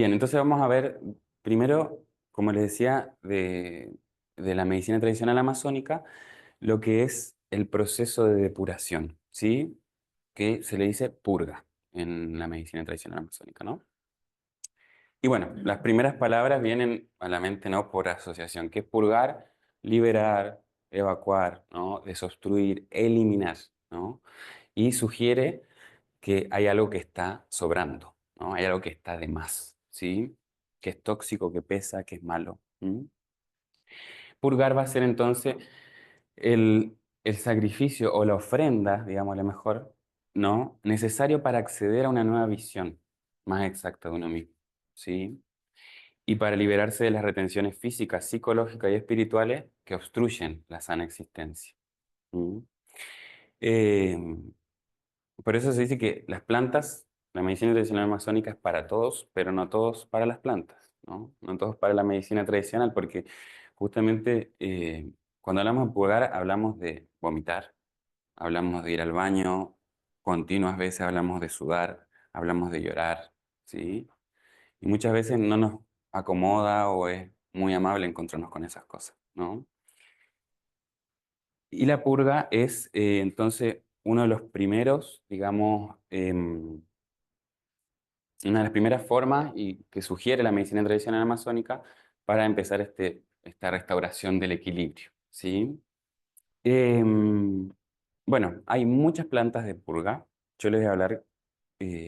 Bien, entonces vamos a ver primero, como les decía, de la medicina tradicional amazónica, lo que es el proceso de depuración, ¿sí? Que se le dice purga en la medicina tradicional amazónica, ¿no? Y bueno, las primeras palabras vienen a la mente, ¿no? Por asociación, que es purgar, liberar, evacuar, ¿no? Desobstruir, eliminar, ¿no? Y sugiere que hay algo que está sobrando, ¿no? Hay algo que está de más, ¿sí? Que es tóxico, que pesa, que es malo. ¿M? Purgar va a ser entonces el sacrificio o la ofrenda, digamos, a lo mejor, ¿no? Necesario para acceder a una nueva visión más exacta de uno mismo, ¿sí? Y para liberarse de las retenciones físicas, psicológicas y espirituales que obstruyen la sana existencia. ¿M? Eh, por eso se dice que las plantas, la medicina tradicional amazónica es para todos, pero no todos para las plantas, ¿no? No todos para la medicina tradicional, porque justamente cuando hablamos de purgar hablamos de vomitar, hablamos de ir al baño, continuas veces hablamos de sudar, hablamos de llorar, ¿sí? Y muchas veces no nos acomoda o es muy amable encontrarnos con esas cosas, ¿no? Y la purga es entonces uno de los primeros, digamos, una de las primeras formas y que sugiere la medicina tradicional amazónica para empezar esta restauración del equilibrio, ¿sí? Em, bueno, hay muchas plantas de purga. Yo les voy a hablar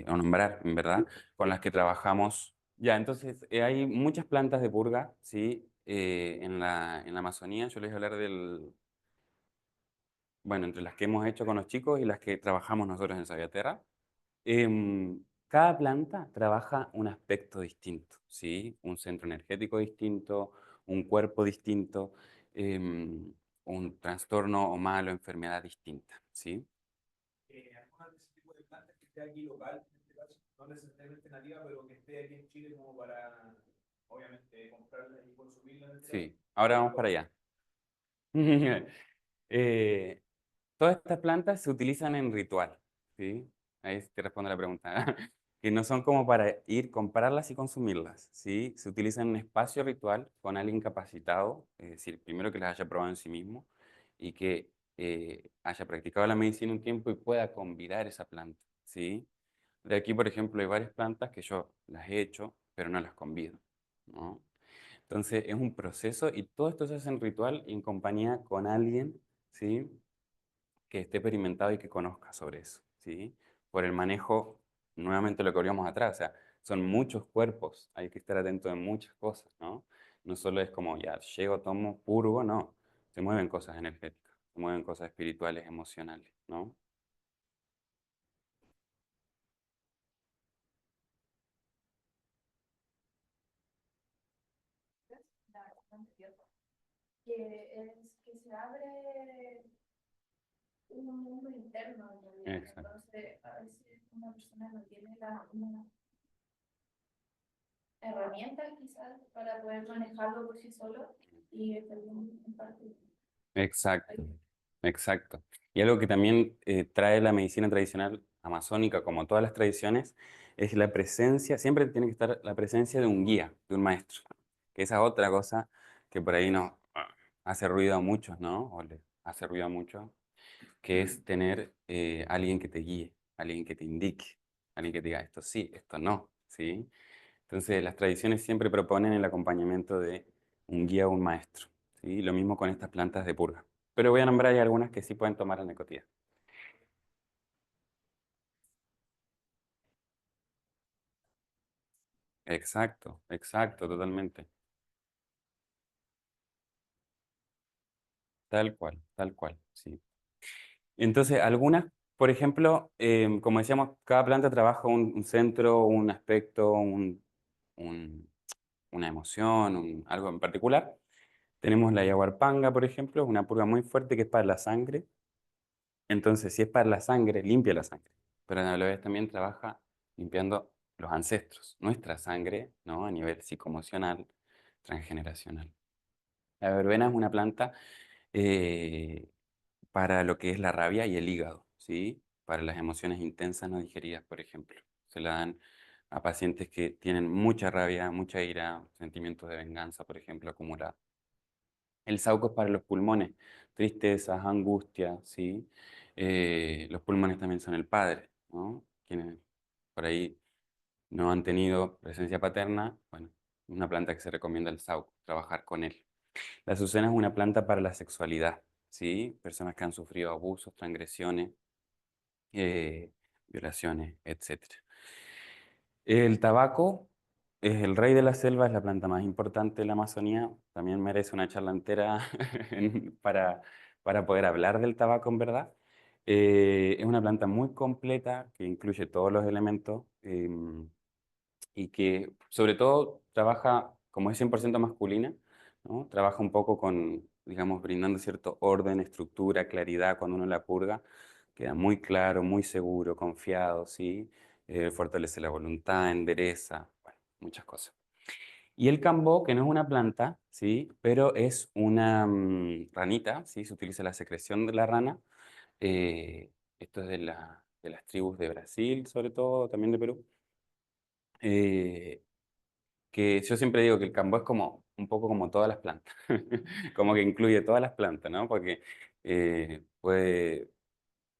o nombrar, en verdad, con las que trabajamos. Ya, entonces hay muchas plantas de purga, ¿sí? En la Amazonía. Yo les voy a hablar bueno, entre las que hemos hecho con los chicos y las que trabajamos nosotros en Sabiaterra. Cada planta trabaja un aspecto distinto, ¿sí? Un centro energético distinto, un cuerpo distinto, em, un trastorno o mal o enfermedad distinta, ¿sí? Alguna de ese tipo de plantas que esté aquí local, en este caso, no necesariamente nativa, pero que esté aquí en Chile como para, obviamente, comprarla y consumirla en este caso. Sí, ahora vamos para allá. Eh, Todas estas plantas se utilizan en ritual, ¿sí? Ahí te respondo la pregunta. Que no son como para ir, comprarlas y consumirlas, ¿sí? Se utilizan en un espacio ritual con alguien capacitado, es decir, primero que las haya probado en sí mismo y que haya practicado la medicina un tiempo y pueda convidar esa planta, ¿sí? De aquí, por ejemplo, hay varias plantas que yo las he hecho, pero no las convido, ¿no? Entonces es un proceso y todo esto se hace en ritual y en compañía con alguien, ¿sí? Que esté experimentado y que conozca sobre eso, ¿sí? Por el manejo, nuevamente lo que volvíamos atrás, o sea, son muchos cuerpos, hay que estar atento de muchas cosas, ¿no? No solo es como, ya, llego, tomo, purgo, no. Se mueven cosas energéticas, se mueven cosas espirituales, emocionales, ¿no? La verdad, que es que se abre un mundo interno en realidad. Exacto. Entonces, a veces una persona no tiene una herramientas quizás para poder manejarlo por sí solo y también en parte Exacto, ayuda. exacto. Y algo que también trae la medicina tradicional amazónica, como todas las tradiciones, es la presencia, siempre tiene que estar la presencia de un guía, de un maestro. Que esa es otra cosa que por ahí nos hace ruido a muchos, ¿no? O le hace ruido a muchos, que es tener alguien que te guíe, alguien que te indique, alguien que te diga esto sí, esto no, ¿sí? Entonces, las tradiciones siempre proponen el acompañamiento de un guía o un maestro, ¿sí? Lo mismo con estas plantas de purga. Pero voy a nombrar ahí algunas que sí pueden tomar la nicotida. Exacto, exacto, totalmente. Tal cual, sí. Entonces, algunas, por ejemplo, como decíamos, cada planta trabaja un centro, un aspecto, un- una emoción, algo en particular. Tenemos la yaguarpanga, por ejemplo, es una purga muy fuerte que es para la sangre. Entonces, si es para la sangre, limpia la sangre. Pero a la vez también trabaja limpiando los ancestros, nuestra sangre, ¿no? A nivel psicoemocional, transgeneracional. La verbena es una planta eh, para lo que es la rabia y el hígado, ¿sí? Para las emociones intensas no digeridas, por ejemplo. Se la dan a pacientes que tienen mucha rabia, mucha ira, sentimientos de venganza, por ejemplo, acumulados. El saúco es para los pulmones, tristezas, angustias, ¿sí? Los pulmones también son el padre, ¿no? Quienes por ahí no han tenido presencia paterna, bueno, una planta que se recomienda el saúco, trabajar con él. La azucena es una planta para la sexualidad, ¿sí? Personas que han sufrido abusos, transgresiones, eh, violaciones, etcétera. El tabaco es el rey de la selva, es la planta más importante de la Amazonía. También merece una charla entera para poder hablar del tabaco en verdad. Es una planta muy completa que incluye todos los elementos y que sobre todo trabaja, como es 100% masculina, ¿no? Trabaja un poco con, digamos, brindando cierto orden, estructura, claridad cuando uno la purga. Queda muy claro, muy seguro, confiado, ¿sí? Fortalece la voluntad, endereza, bueno, muchas cosas. Y el cambó, que no es una planta, ¿sí? Pero es una ranita, ¿sí? Se utiliza la secreción de la rana. Esto es de las tribus de Brasil, sobre todo, también de Perú. Eh, que yo siempre digo que el cambó es como un poco como todas las plantas, como que incluye todas las plantas, ¿no? Porque puede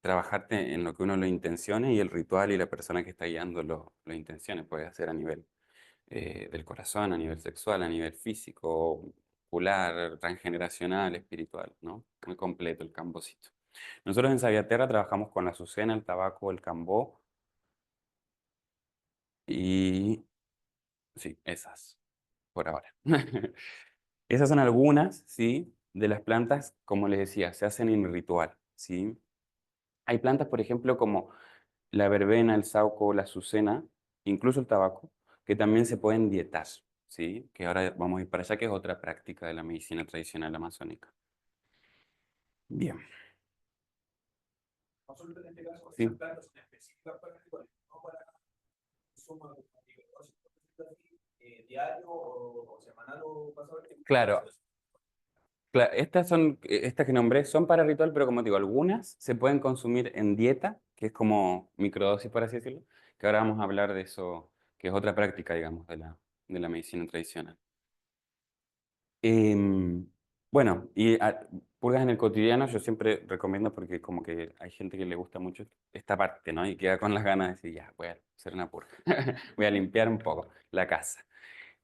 trabajarte en lo que uno lo intencione y el ritual y la persona que está guiando lo intencione, puede hacer a nivel del corazón, a nivel sexual, a nivel físico, ocular, transgeneracional, espiritual, ¿no? Muy completo el cambocito. Nosotros en Sabiaterra trabajamos con la azucena, el tabaco, el cambó y sí, esas, por ahora. Esas son algunas, ¿sí? De las plantas, como les decía, se hacen en ritual, ¿sí? Hay plantas, por ejemplo, como la verbena, el sauco, la azucena, incluso el tabaco, que también se pueden dietar, ¿sí? Que ahora vamos a ir para allá, que es otra práctica de la medicina tradicional amazónica. Bien, Consulta en este caso, sí. esas plantas son específicas para rituales, no para consumo diario o semanal o pasado el tiempo. Claro, estas son, estas que nombré son para ritual, pero como digo, algunas se pueden consumir en dieta, que es como microdosis, por así decirlo, que ahora vamos a hablar de eso, que es otra práctica, digamos, de la medicina tradicional. Em, bueno, purgas en el cotidiano yo siempre recomiendo porque como que hay gente que le gusta mucho esta parte, ¿no? Y queda con las ganas de decir, ya, voy a hacer una purga, voy a limpiar un poco la casa.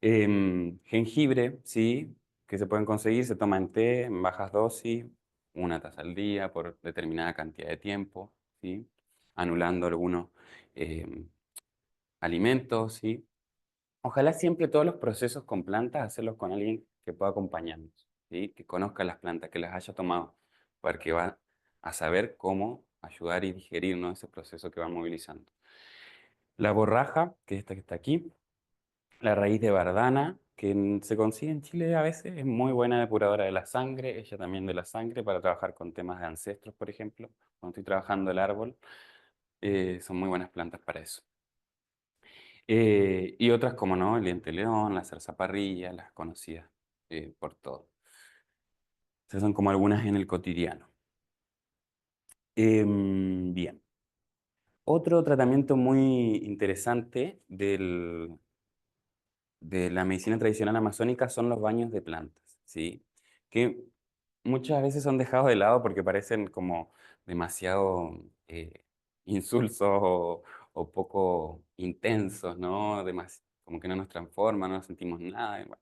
Jengibre, sí, que se pueden conseguir, se toma en té, en bajas dosis, una taza al día por determinada cantidad de tiempo, ¿sí? Anulando algunos em, alimentos, ¿sí? Ojalá siempre todos los procesos con plantas, hacerlos con alguien que pueda acompañarnos, ¿sí? Que conozca las plantas, que las haya tomado, porque va a saber cómo ayudar y digerir, ¿no? Ese proceso que va movilizando. La borraja, que es esta que está aquí, la raíz de bardana, que se consigue en Chile a veces, es muy buena depuradora de la sangre, ella también de la sangre, para trabajar con temas de ancestros, por ejemplo. Cuando estoy trabajando el árbol, son muy buenas plantas para eso. Y otras como no, el diente león, la zarzaparrilla, las conocidas por todo. Esas son como algunas en el cotidiano. Bien. Otro tratamiento muy interesante de la medicina tradicional amazónica son los baños de plantas, ¿sí? Que muchas veces son dejados de lado porque parecen como demasiado insulsos o poco intensos, ¿no? Como que no nos transforman, no nos sentimos nada. Y bueno.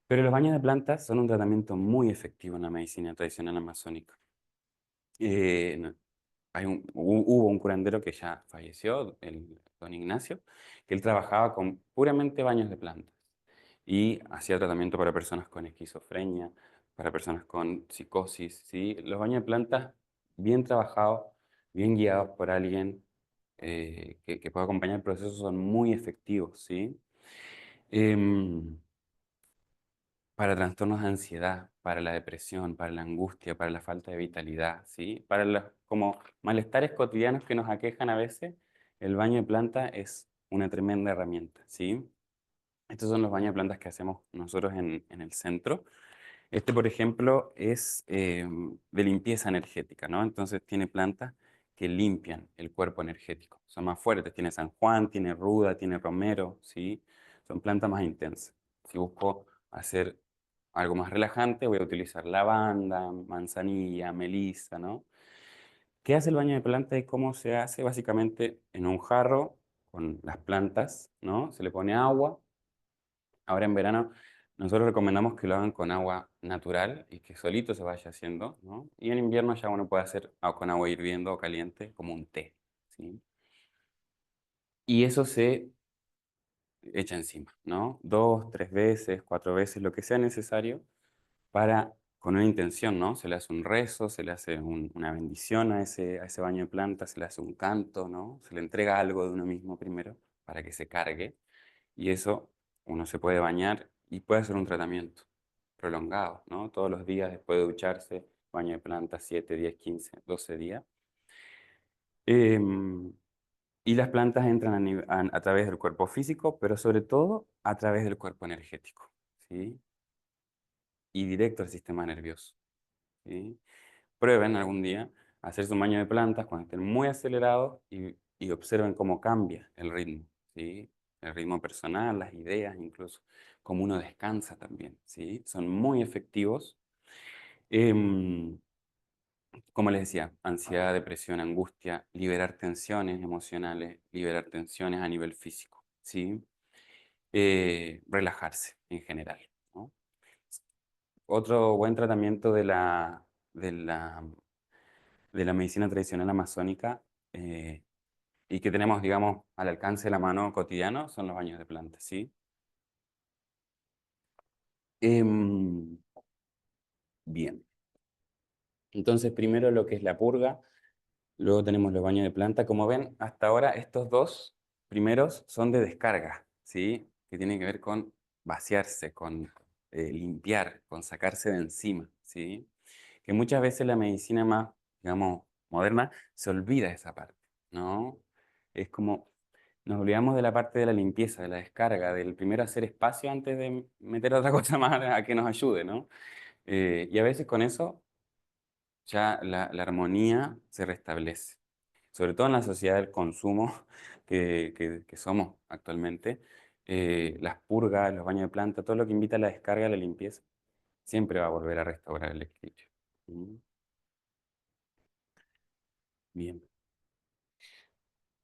Pero los baños de plantas son un tratamiento muy efectivo en la medicina tradicional amazónica. No, hubo un curandero que ya falleció, el don Ignacio, que él trabajaba con puramente baños de plantas y hacía tratamiento para personas con esquizofrenia, para personas con psicosis, ¿sí? Los baños de plantas bien trabajados, bien guiados por alguien que pueda acompañar el proceso son muy efectivos, ¿sí? Em, para trastornos de ansiedad, para la depresión, para la angustia, para la falta de vitalidad, ¿sí? Para los como malestares cotidianos que nos aquejan a veces, el baño de planta es una tremenda herramienta, ¿sí? Estos son los baños de plantas que hacemos nosotros en el centro. Este, por ejemplo, es de limpieza energética, ¿no? Entonces tiene plantas que limpian el cuerpo energético. Son más fuertes. Tiene San Juan, tiene ruda, tiene romero, ¿sí? Son plantas más intensas. Si busco hacer algo más relajante, voy a utilizar lavanda, manzanilla, melisa, ¿no? ¿Qué hace el baño de planta y cómo se hace? Básicamente en un jarro con las plantas, ¿no? Se le pone agua. Ahora en verano nosotros recomendamos que lo hagan con agua natural y que solito se vaya haciendo, ¿no? Y en invierno ya uno puede hacer con agua hirviendo o caliente como un té, ¿sí? Y eso se echa encima, ¿no? 2, 3 veces, 4 veces, lo que sea necesario para, con una intención, ¿no? Se le hace un rezo, se le hace una bendición a ese baño de planta, se le hace un canto, ¿no? Se le entrega algo de uno mismo primero para que se cargue. Y eso uno se puede bañar y puede hacer un tratamiento prolongado, ¿no? Todos los días después de ducharse, baño de planta 7, 10, 15, 12 días. Em, y las plantas entran a través del cuerpo físico, pero sobre todo a través del cuerpo energético, ¿sí? Y directo al sistema nervioso, ¿sí? Prueben algún día hacerse un baño de plantas cuando estén muy acelerados y observen cómo cambia el ritmo, ¿sí? El ritmo personal, las ideas, incluso cómo uno descansa también, ¿sí? Son muy efectivos. Em, como les decía, ansiedad, depresión, angustia, liberar tensiones emocionales, liberar tensiones a nivel físico, ¿sí? Relajarse en general, ¿no? Otro buen tratamiento de la, de la medicina tradicional amazónica eh, y que tenemos, digamos, al alcance de la mano cotidiano son los baños de plantas, ¿sí? Em, bien, entonces primero lo que es la purga, luego tenemos los baños de planta. Como ven, hasta ahora estos dos primeros son de descarga, ¿sí? Que tienen que ver con vaciarse, con limpiar, con sacarse de encima, ¿sí? Que muchas veces la medicina más, digamos, moderna se olvida de esa parte, ¿no? Es como, nos olvidamos de la parte de la limpieza, de la descarga, del primero hacer espacio antes de meter otra cosa más a que nos ayude, ¿no? Y a veces con eso ya la armonía se restablece. Sobre todo en la sociedad del consumo que somos actualmente, las purgas, los baños de planta, todo lo que invita a la descarga, a la limpieza, siempre va a volver a restaurar el equilibrio. ¿Mm? Bien.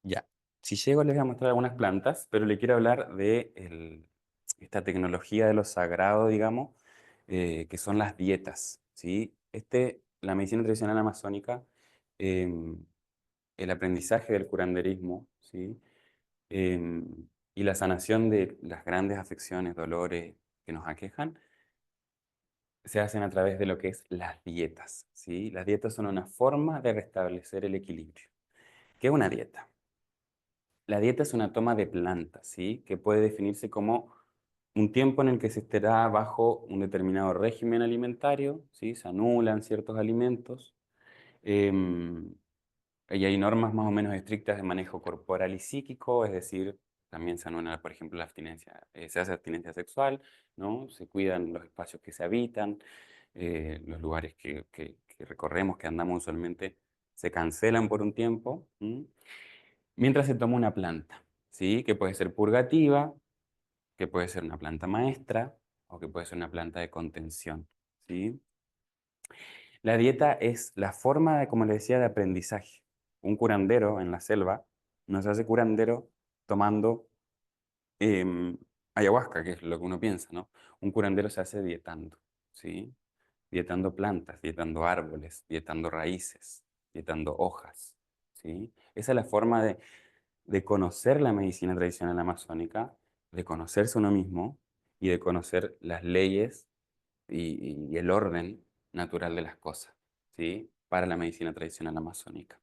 Ya. Si llego les voy a mostrar algunas plantas, pero le quiero hablar de esta tecnología de lo sagrado, digamos, que son las dietas, ¿sí? La medicina tradicional amazónica, em, el aprendizaje del curanderismo, ¿sí? Em, y la sanación de las grandes afecciones, dolores que nos aquejan, se hacen a través de lo que es las dietas, ¿sí? Las dietas son una forma de restablecer el equilibrio. ¿Qué es una dieta? La dieta es una toma de plantas, ¿sí? Que puede definirse como un tiempo en el que se estará bajo un determinado régimen alimentario, ¿sí? Se anulan ciertos alimentos, em, y hay normas más o menos estrictas de manejo corporal y psíquico, es decir, también se anula, por ejemplo, la abstinencia, se hace abstinencia sexual, ¿no? Se cuidan los espacios que se habitan, los lugares que recorremos, que andamos usualmente, se cancelan por un tiempo. ¿M? Mientras se toma una planta, ¿sí? Que puede ser purgativa, que puede ser una planta maestra o que puede ser una planta de contención, ¿sí? La dieta es la forma de, como les decía, de aprendizaje. Un curandero en la selva no se hace curandero tomando em, ayahuasca, que es lo que uno piensa, ¿no? Un curandero se hace dietando, ¿sí? Dietando plantas, dietando árboles, dietando raíces, dietando hojas, ¿sí? Esa es la forma de conocer la medicina tradicional amazónica, de conocerse uno mismo y de conocer las leyes y el orden natural de las cosas, ¿sí? Para la medicina tradicional amazónica.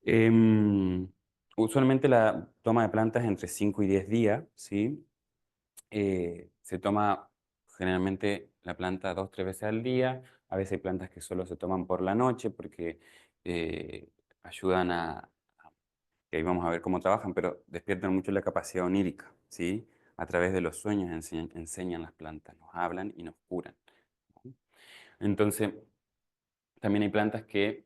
Em, Usualmente la toma de plantas es entre 5 y 10 días, ¿sí? Se toma generalmente la planta 2, 3 veces al día. A veces hay plantas que solo se toman por la noche porque ayudan que ahí vamos a ver cómo trabajan, pero despiertan mucho la capacidad onírica, ¿sí? A través de los sueños enseñan las plantas, nos hablan y nos curan, ¿no? Entonces, también hay plantas que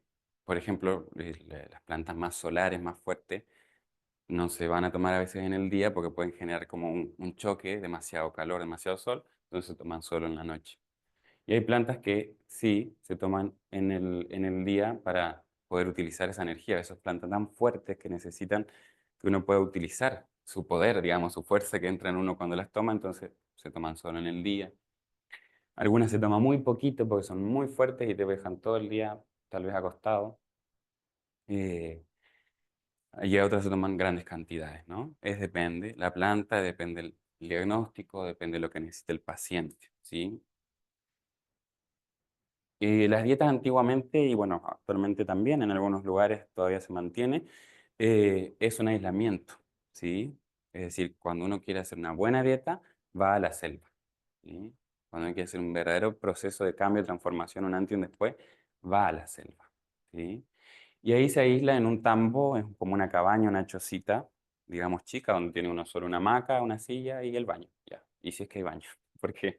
por ejemplo, las plantas más solares, más fuertes, no se van a tomar a veces en el día porque pueden generar como un choque, demasiado calor, demasiado sol, entonces se toman solo en la noche. Y hay plantas que sí se toman en el día para poder utilizar esa energía. Esas plantas tan fuertes que necesitan que uno pueda utilizar su poder, digamos, su fuerza que entra en uno cuando las toma, entonces se toman solo en el día. Algunas se toman muy poquito porque son muy fuertes y te dejan todo el día tal vez acostado. Eh, y otras se toman grandes cantidades, ¿no? Es depende, la planta, depende el diagnóstico, depende de lo que necesite el paciente, ¿sí? Las dietas antiguamente, y bueno, actualmente también en algunos lugares todavía se mantiene, es un aislamiento, ¿sí? Es decir, cuando uno quiere hacer una buena dieta, va a la selva, ¿sí? Cuando uno quiere hacer un verdadero proceso de cambio, transformación, un antes y un después, va a la selva, ¿sí? Y ahí se aísla en un tambo, es como una cabaña, una chocita, digamos chica, donde tiene uno solo una hamaca, una silla y el baño, ya. Y si es que hay baño, porque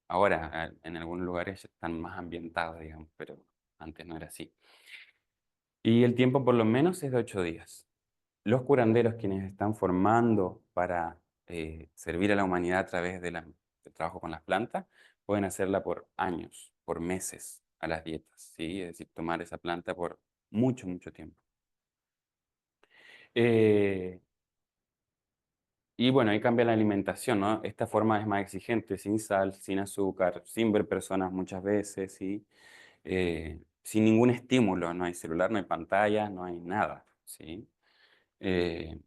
ahora en algunos lugares están más ambientados, digamos, pero antes no era así. Y el tiempo por lo menos es de 8 días. Los curanderos, quienes están formando para servir a la humanidad a través de del trabajo con las plantas, pueden hacerla por años, por meses a las dietas, ¿sí? Es decir, tomar esa planta por mucho, mucho tiempo. Eh, y bueno, ahí cambia la alimentación, ¿no? Esta forma es más exigente, sin sal, sin azúcar, sin ver personas muchas veces, ¿sí? Sin ningún estímulo, no hay celular, no hay pantalla, no hay nada, ¿sí? Eh,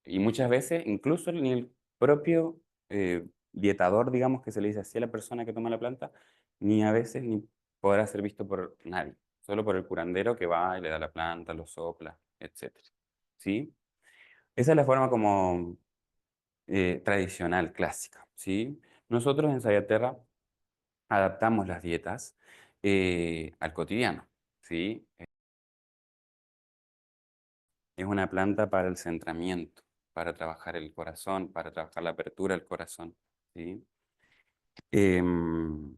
y muchas veces, incluso ni el propio dietador, digamos, que se le dice así a la persona que toma la planta, ni a veces ni podrá ser visto por nadie, solo por el curandero que va y le da la planta, lo sopla, etcétera, ¿sí? Esa es la forma como tradicional, clásica, ¿sí? Nosotros en Sayaterra adaptamos las dietas al cotidiano, ¿sí? Es una planta para el centramiento, para trabajar el corazón, para trabajar la apertura del corazón, ¿sí? Em,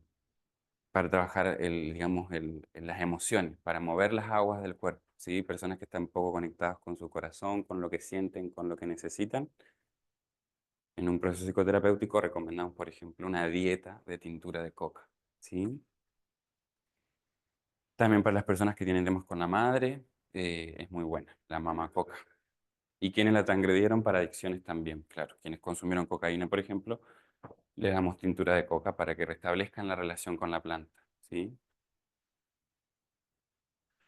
para trabajar digamos, las emociones, para mover las aguas del cuerpo, ¿sí? Personas que están poco conectadas con su corazón, con lo que sienten, con lo que necesitan. En un proceso psicoterapéutico recomendamos, por ejemplo, una dieta de tintura de coca, ¿sí? También para las personas que tienen temas con la madre, es muy buena, la mama coca. Y quienes la transgredieron para adicciones también, claro. Quienes consumieron cocaína, por ejemplo, les damos tintura de coca para que restablezcan la relación con la planta, ¿sí?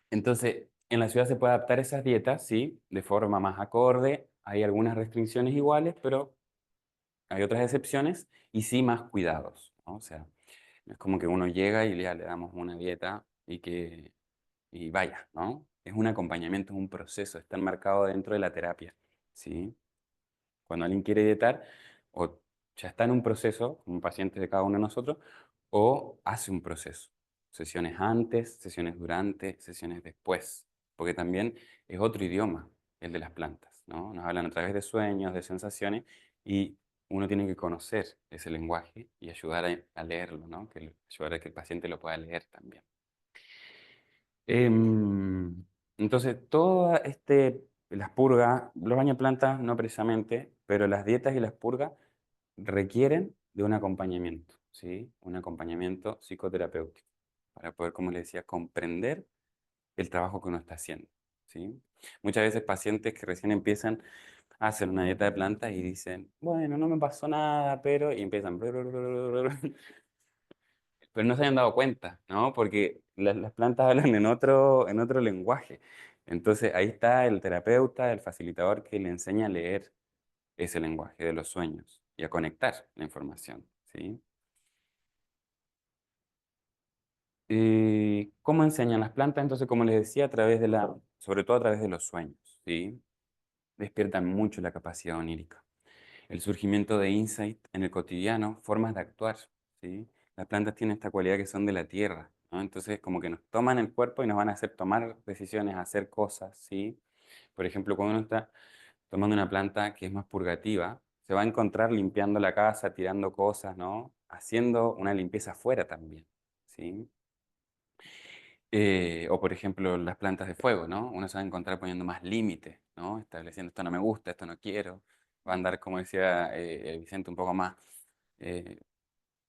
Entonces, en la ciudad se puede adaptar esas dietas, ¿sí? De forma más acorde. Hay algunas restricciones iguales, pero hay otras excepciones y sí más cuidados, ¿no? O sea, no es como que uno llega y ya le damos una dieta y vaya, ¿no? Es un acompañamiento, es un proceso, está enmarcado dentro de la terapia, ¿sí? Cuando alguien quiere dietar, o ya está en un proceso, como paciente de cada uno de nosotros, o hace un proceso. Sesiones antes, sesiones durante, sesiones después, porque también es otro idioma, el de las plantas, ¿no? Nos hablan a través de sueños, de sensaciones, y uno tiene que conocer ese lenguaje y ayudar a leerlo, ¿no? Ayudar a que el paciente lo pueda leer también. Entonces, las purgas, los baños de plantas no precisamente, pero las dietas y las purgas requieren de un acompañamiento, ¿sí? Un acompañamiento psicoterapéutico para poder, como les decía, comprender el trabajo que uno está haciendo, ¿sí? Muchas veces pacientes que recién empiezan a hacer una dieta de plantas y dicen, bueno, no me pasó nada, pero... Y empiezan... pero no se hayan dado cuenta, ¿no? Porque las plantas hablan en otro lenguaje. Entonces ahí está el terapeuta, el facilitador que le enseña a leer ese lenguaje de los sueños y a conectar la información, ¿sí? ¿Cómo enseñan las plantas? Entonces, como les decía, sobre todo a través de los sueños, ¿sí? Despiertan mucho la capacidad onírica. El surgimiento de insight en el cotidiano, formas de actuar, ¿sí? Las plantas tienen esta cualidad que son de la tierra, ¿no? Entonces, como que nos toman el cuerpo y nos van a hacer tomar decisiones, hacer cosas, ¿sí? Por ejemplo, cuando uno está tomando una planta que es más purgativa, se va a encontrar limpiando la casa, tirando cosas, ¿no? Haciendo una limpieza afuera también, ¿sí? O por ejemplo las plantas de fuego, ¿no? Uno se va a encontrar poniendo más límites, ¿no? Estableciendo esto no me gusta, esto no quiero. Va a andar, como decía Vicente, un poco más eh,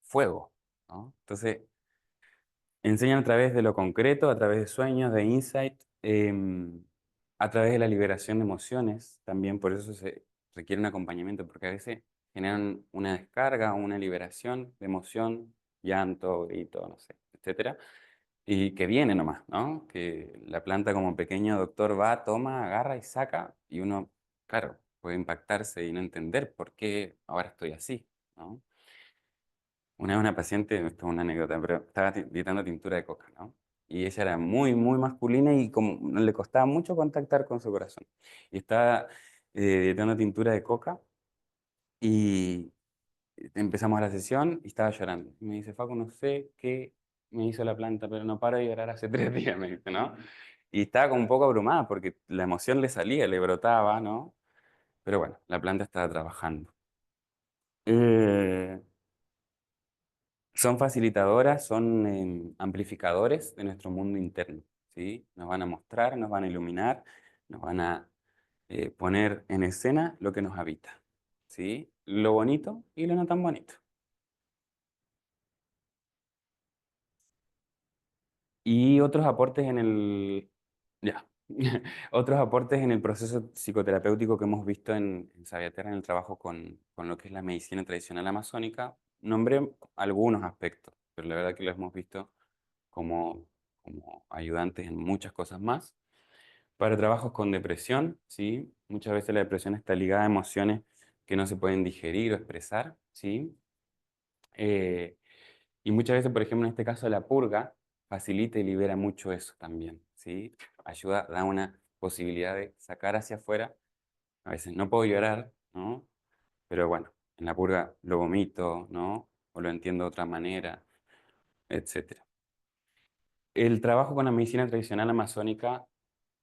fuego, ¿no? Entonces, enseñan a través de lo concreto, a través de sueños, de insight, a través de la liberación de emociones. También por eso se requiere un acompañamiento, porque a veces generan una descarga, una liberación de emoción, llanto, grito, no sé, etcétera. Y que viene nomás, ¿no? Que la planta como pequeño doctor va, toma, agarra y saca, y uno, claro, puede impactarse y no entender por qué ahora estoy así, ¿no? Una vez una paciente, esto es una anécdota, pero estaba dictando tintura de coca, ¿no? Y ella era muy, muy masculina y como no le costaba mucho contactar con su corazón. Y estaba dictando tintura de coca y empezamos la sesión y estaba llorando. Y me dice, Facu, no sé qué me hizo la planta, pero no paro de llorar hace 3 días, me dice, ¿no? Y estaba como un poco abrumada porque la emoción le salía, le brotaba, ¿no? Pero bueno, la planta estaba trabajando. Eh, Son facilitadoras, son amplificadores de nuestro mundo interno, ¿sí? Nos van a mostrar, nos van a iluminar, nos van a poner en escena lo que nos habita, ¿sí? Lo bonito y lo no tan bonito. Y otros aportes en el, ya, otros aportes en el proceso psicoterapéutico que hemos visto en Sabiaterra en el trabajo con lo que es la medicina tradicional amazónica, nombré algunos aspectos, pero la verdad que los hemos visto como, como ayudantes en muchas cosas más. Para trabajos con depresión, ¿sí? Muchas veces la depresión está ligada a emociones que no se pueden digerir o expresar, ¿sí? Eh, y muchas veces, por ejemplo, en este caso, la purga facilita y libera mucho eso también, ¿sí? Ayuda, da una posibilidad de sacar hacia afuera. A veces no puedo llorar, ¿no? Pero bueno, en la purga lo vomito, ¿no? O lo entiendo de otra manera, etcétera. El trabajo con la medicina tradicional amazónica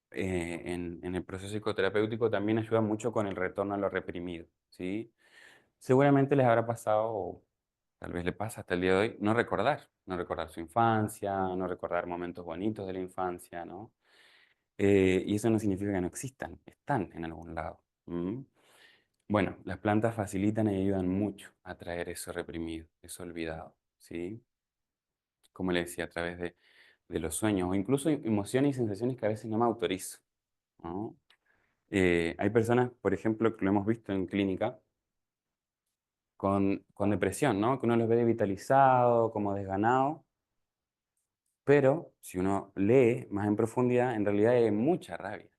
en el proceso psicoterapéutico también ayuda mucho con el retorno a lo reprimido, ¿sí? Seguramente les habrá pasado, o tal vez le pasa hasta el día de hoy, no recordar su infancia, no recordar momentos bonitos de la infancia, ¿no? Y eso no significa que no existan, están en algún lado. ¿M? Bueno, las plantas facilitan y ayudan mucho a traer eso reprimido, eso olvidado, ¿sí? Como le decía, a través de los sueños o incluso emociones y sensaciones que a veces no me autorizo, ¿no? Hay personas, por ejemplo, que lo hemos visto en clínica, con depresión, ¿no? Que uno los ve devitalizado, como desganado, pero si uno lee más en profundidad, en realidad hay mucha rabia,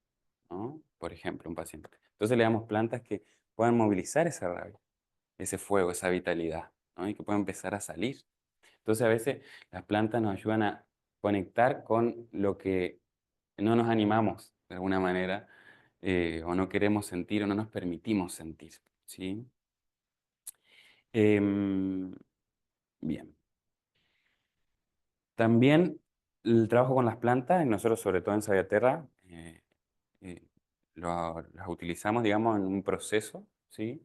¿no? Por ejemplo, un paciente. Entonces le damos plantas que puedan movilizar esa rabia, ese fuego, esa vitalidad, ¿no? Y que pueda empezar a salir. Entonces a veces las plantas nos ayudan a conectar con lo que no nos animamos de alguna manera, o no queremos sentir o no nos permitimos sentir, ¿sí? Em, Bien. También el trabajo con las plantas, y nosotros sobre todo en Sabiaterra, eh, las utilizamos, digamos, en un proceso, ¿sí?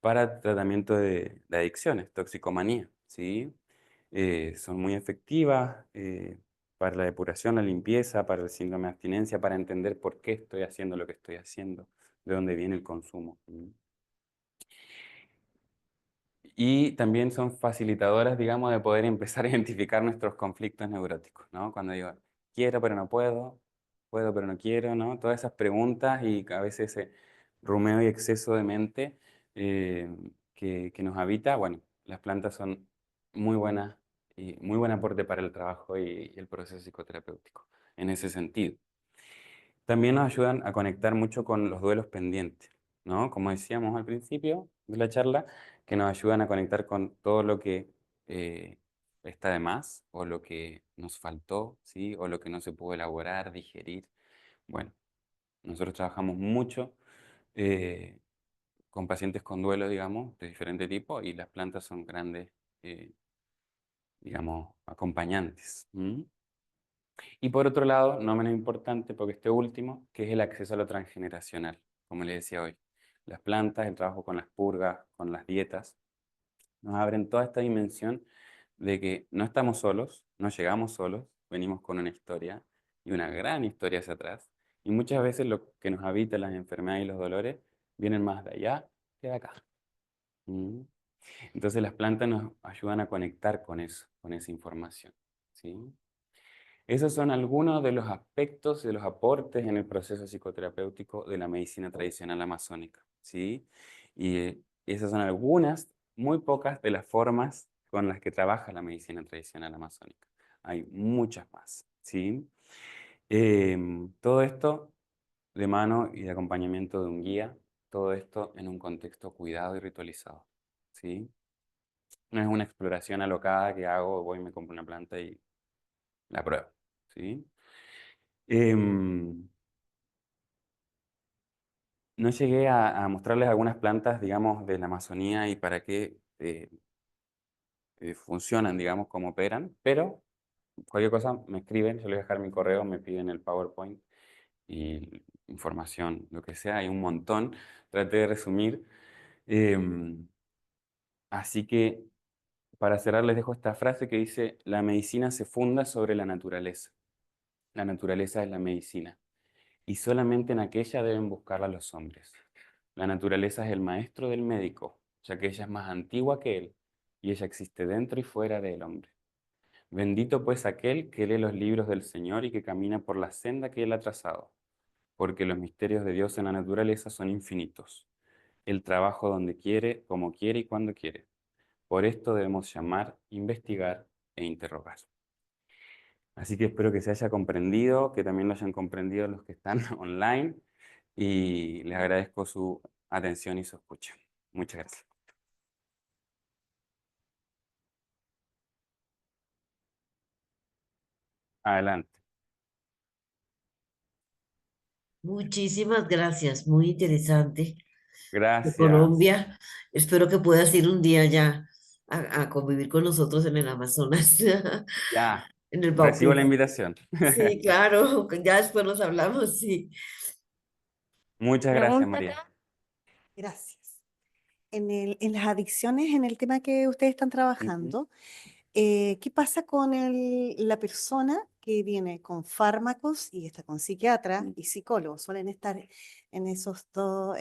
Para tratamiento de adicciones, toxicomanía, ¿sí? Son muy efectivas para la depuración, la limpieza, para el síndrome de abstinencia, para entender por qué estoy haciendo lo que estoy haciendo, de dónde viene el consumo. Y también son facilitadoras, digamos, de poder empezar a identificar nuestros conflictos neuróticos, ¿no? Cuando digo, quiero pero no puedo, puedo pero no quiero, ¿no? Todas esas preguntas y a veces ese rumeo y exceso de mente que nos habita, bueno, las plantas son muy buenas y muy buen aporte para el trabajo y el proceso psicoterapéutico en ese sentido. También nos ayudan a conectar mucho con los duelos pendientes, ¿no? Como decíamos al principio de la charla, que nos ayudan a conectar con todo lo que eh, está de más o lo que nos faltó, ¿sí? O lo que no se pudo elaborar, digerir. Bueno, nosotros trabajamos mucho eh, con pacientes con duelo, digamos, de diferente tipo y las plantas son grandes, eh, digamos, acompañantes. ¿M? Y por otro lado, no menos importante, porque este último, que es el acceso a lo transgeneracional, como les decía hoy. Las plantas, el trabajo con las purgas, con las dietas, nos abren toda esta dimensión de que no estamos solos, no llegamos solos, venimos con una historia y una gran historia hacia atrás. Y muchas veces lo que nos habita, las enfermedades y los dolores, vienen más de allá que de acá. ¿Mm? Entonces las plantas nos ayudan a conectar con eso, con esa información. ¿Sí? Esos son algunos de los aspectos, de los aportes en el proceso psicoterapéutico de la medicina tradicional amazónica, ¿sí? Y esas son algunas, muy pocas de las formas con las que trabaja la medicina tradicional amazónica. Hay muchas más, ¿sí? Todo esto de mano y de acompañamiento de un guía, todo esto en un contexto cuidado y ritualizado, ¿sí? No es una exploración alocada que hago, voy y me compro una planta y la pruebo, ¿sí? Em, no llegué a mostrarles algunas plantas, digamos, de la Amazonía y para qué funcionan, digamos, cómo operan, pero cualquier cosa me escriben, yo les voy a dejar mi correo, me piden el PowerPoint y información, lo que sea, hay un montón. Traté de resumir. Em, Así que para cerrar les dejo esta frase que dice, la medicina se funda sobre la naturaleza. La naturaleza es la medicina. Y solamente en aquella deben buscarla los hombres. La naturaleza es el maestro del médico, ya que ella es más antigua que él, y ella existe dentro y fuera del hombre. Bendito pues aquel que lee los libros del Señor y que camina por la senda que él ha trazado, porque los misterios de Dios en la naturaleza son infinitos. Él trabaja donde quiere, como quiere y cuando quiere. Por esto debemos llamar, investigar e interrogar. Así que espero que se haya comprendido, que también lo hayan comprendido los que están online y les agradezco su atención y su escucha. Muchas gracias. Adelante. Muchísimas gracias, muy interesante. De Gracias. Colombia, espero que puedas ir un día ya a convivir con nosotros en el Amazonas, Ya, en el recibo la Bautis. invitación. Sí, claro, ya después nos hablamos, sí. Muchas gracias, Pregunta María. acá. Gracias. En las adicciones, en el tema que ustedes están Ujú. trabajando, ¿qué pasa con la persona que viene con fármacos y está con psiquiatra y psicólogo? Suelen estar en esos dos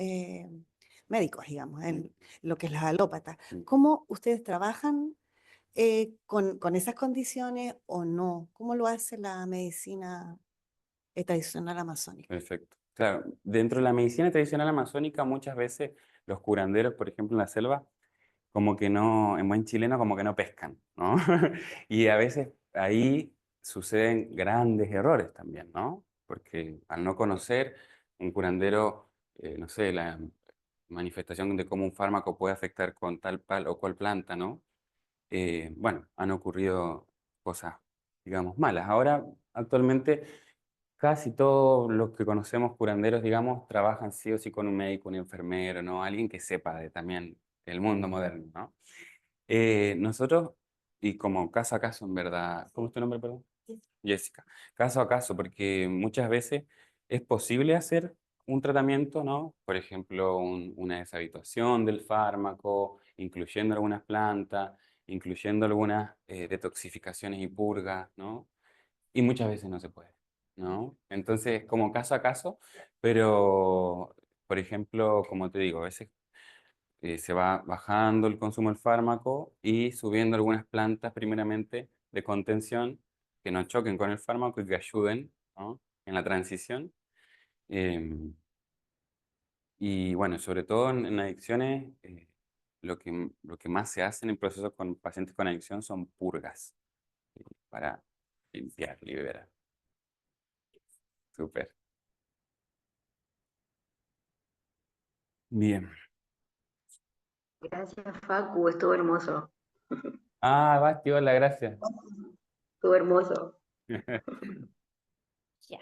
médicos, digamos, en lo que es la alópata. ¿Cómo ustedes trabajan con esas condiciones o no? ¿Cómo lo hace la medicina tradicional amazónica? Perfecto. Claro, dentro de la medicina tradicional amazónica muchas veces los curanderos, por ejemplo, en la selva, como que no, en buen chileno, como que no pescan, ¿no? Y a veces ahí suceden grandes errores también, ¿no? Porque al no conocer un curandero, no sé, la manifestación de cómo un fármaco puede afectar con tal o cual planta, ¿no? Bueno, han ocurrido cosas, digamos, malas. Ahora, actualmente, casi todos los que conocemos curanderos, digamos, trabajan sí o sí con un médico, un enfermero, ¿no? Alguien que sepa de también el mundo moderno, ¿no? Nosotros, y como caso a caso, en verdad, ¿cómo es tu nombre, perdón? Jessica. Caso a caso, porque muchas veces es posible hacer un tratamiento, ¿no? Por ejemplo, una deshabituación del fármaco, incluyendo algunas plantas, incluyendo algunas detoxificaciones y purgas, ¿no? Y muchas veces no se puede, ¿no? Entonces, como caso a caso, pero, por ejemplo, como te digo, a veces se va bajando el consumo del fármaco y subiendo algunas plantas primeramente de contención que no choquen con el fármaco y que ayuden, ¿no? En la transición. Em, y bueno, sobre todo en adicciones, lo que más se hace en el proceso con pacientes con adicción son purgas para limpiar, liberar. Súper. Bien. Gracias, Facu, estuvo hermoso. Ah, Basti, hola, gracias. Estuvo hermoso. Ya.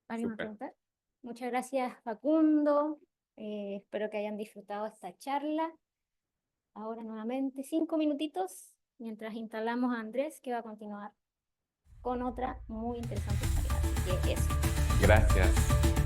¿Alguien más Súper. preguntar? Muchas gracias, Facundo. Espero que hayan disfrutado esta charla. Ahora nuevamente 5 minutitos mientras instalamos a Andrés, que va a continuar con otra muy interesante charla. Así que eso. Gracias.